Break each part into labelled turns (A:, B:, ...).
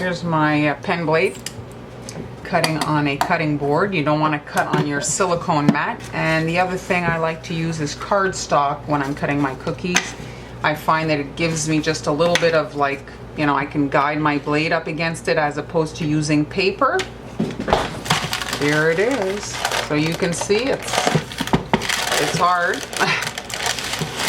A: Here's my pen blade. Cutting on a cutting board. You don't want to cut on your silicone mat. And the other thing I like to use is cardstock when I'm cutting my cookies. I find that it gives me just a little bit of like, you know, I can guide my blade up against it as opposed to using paper. Here it is. So you can see it's hard.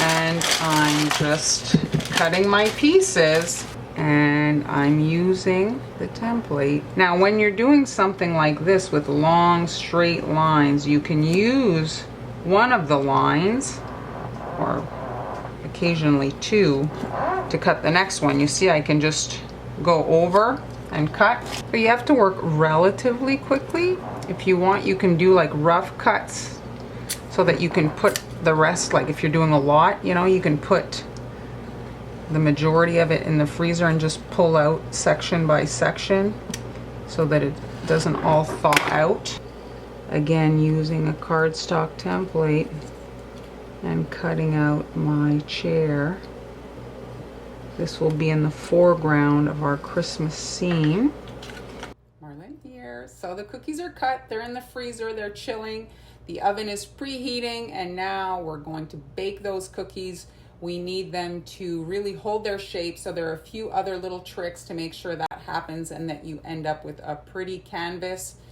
A: And I'm just cutting my pieces and I'm using the template. Now when you're doing something like this with long straight lines, you can use one of the lines or occasionally two to cut the next one. You see I can just go over and cut, but you have to work relatively quickly. If you want, you can do like rough cuts so that you can put the rest, like if you're doing a lot, you know, you can put the majority of it in the freezer and just pull out section by section so that it doesn't all thaw out. Again, using a cardstock template and cutting out my chair. This will be in the foreground of our Christmas scene. Marlene here. So the cookies are cut, they're in the freezer, they're chilling. The oven is preheating, and now we're going to bake those cookies. We need them to really hold their shape, so there are a few other little tricks to make sure that happens and that you end up with a pretty canvas.